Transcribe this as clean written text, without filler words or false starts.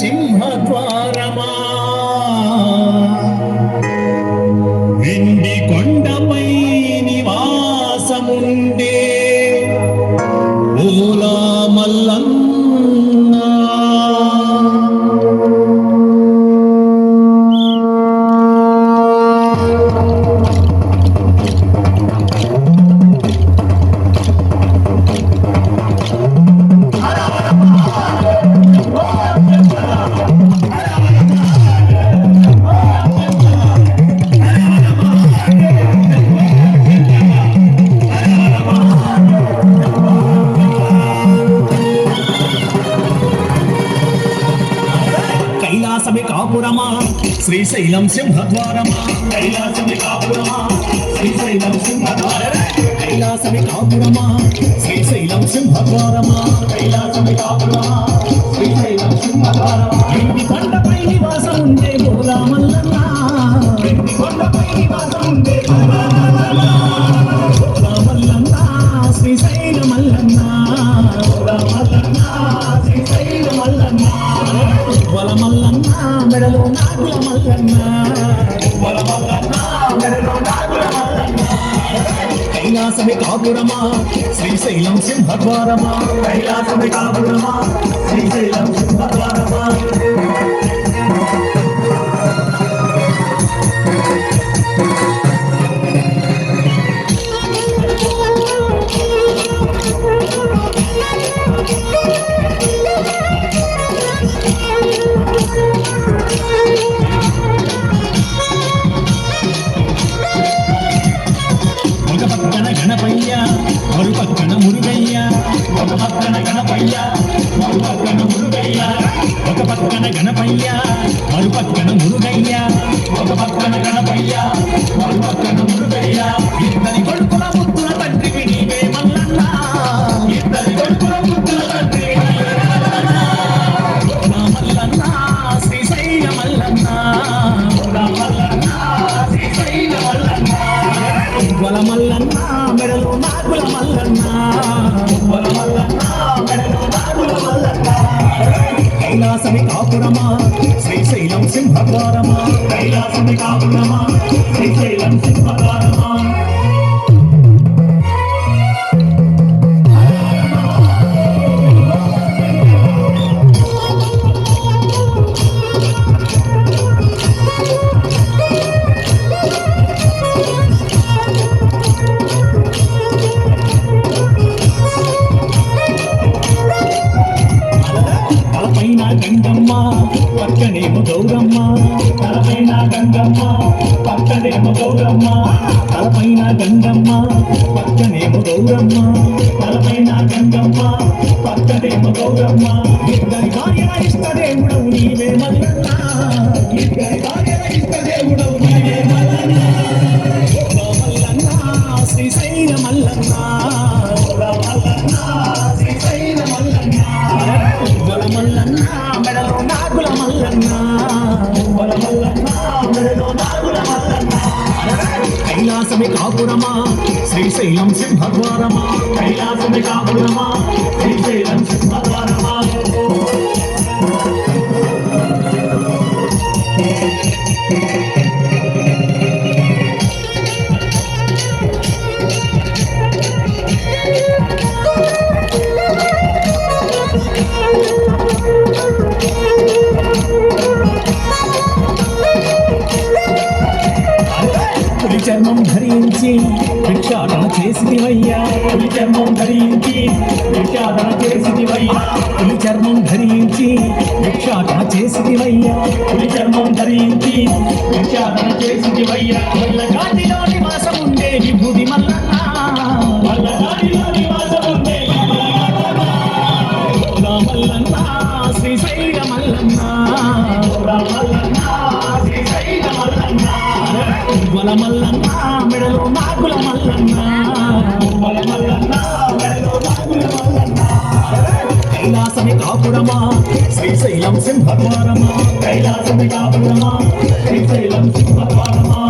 సింహద్వారమా వెండి కొండపై నివాసముండే ఓలా మల్లన్న కైలాసమే కాపురమా శ్రీశైలం సింహద్వారమా కైలాసమే కాపురమా శ్రీశైలం సింహద్వారమా కైలాసమే కాపురమా శ్రీశైలం సింహద్వారమా కైలాసమే కాపురమా శ్రీశైలం సింహద్వారమా వెండి కొండపై నివాసం ఉండే ఓలా మల్లన్న వెండి కొండపై నివాసం ఉండే ఓలా మల్లన్న శ్రీశైల మల్లన్న ఓలా మల్లన్న శ్రీశైల మల్లన్న వల మల్లన్న మెడలో నాగుల మల్లన్న వల మల్లన్న మెడలో నాగుల మల్లన్న కైలాసమే కాపురమా శ్రీశైలం సింహద్వారమా కైలాసమే కాపురమా శ్రీశైలం సింహద్వారమా గణపయ్య మరుపక్కన మురుగయ్య ఒక పక్కన గణపయ్య మరుపక్కన మురుగయ్య ఒక పక్కన గణపయ్య మరుపక్కన మురుగయ్య ఒక పక్కన గణపయ్య మరుపక్కన మురుగయ్య ఇద్దరి కొడుకుల ముద్దుల తండ్రికి నీవే మల్లన్న ఇద్దరి కొడుకుల ముద్దుల తండ్రి మల్లన్న శ్రీశైల మల్లన్న మల్లన్న శ్రీశైల మల్లన్న వల మల్లన్న మెడలో నాగుల మల్లన్న వల మల్లన్న మెడలో నాగుల మల్లన్న కైలాసమే కాపురమా శ్రీశైలం సింహద్వారమా కైలాసమే కాపురమా శ్రీశైలం సింహద్వారమా గంగమ్మ పక్కనేమో గౌరమ్మ తలపైన గంగమ్మ పక్కనేమో గౌరమ్మ తలపైన గంగమ్మ పక్కనేమో గౌరమ్మ తలపైన గంగమ్మ పక్కనేమో గౌరమ్మ ఇద్దరి భార్యల ఇష్ట దేవుడవు నీవే మల్లన్న ఇద్దరి భార్యల ఇష్ట దేవుడవు నీవే మల్లన్న మల్లన్న శ్రీశైల మల్లన్న మల్లన్న శ్రీశైల మల్లన్న వల మల్లన్న మెడలో నాగుల మల్లన్న వల మల్లన్న మెడలో నాగుల మల్లన్న కైలాసమే కాపురమా శ్రీశైలం సింహద్వారమా కైలాసమే కాపురమా శ్రీశైలం సింహద్వారమా చర్మం ధరించి భిక్షాటన చేసిదివయ్యా పులి చర్మం ధరించి భిక్షాటన చేసిదివయ్యా పులి చర్మం ధరించి భిక్షాటన చేసిదివయ్యా పులి చర్మం ధరించి భిక్షాటన చేసిదివయ్యా వల్లగాడిలో నివాసం ఉండే విభూది మల్లన్న వల్లగాడిలో నివాసం ఉండే మల్లన్న శ్రీశైల మల్లన్న మల్లన్న శ్రీశైల మల్లన్న వల మల్లన్న మెడలో నాగుల మల్లన్న వల మల్లన్న మెడలో నాగుల మల్లన్న కైలాసమే కాపురమా శ్రీశైలం సింహద్వారమా కైలాసమే కాపురమా శ్రీశైలం సింహద్వారమా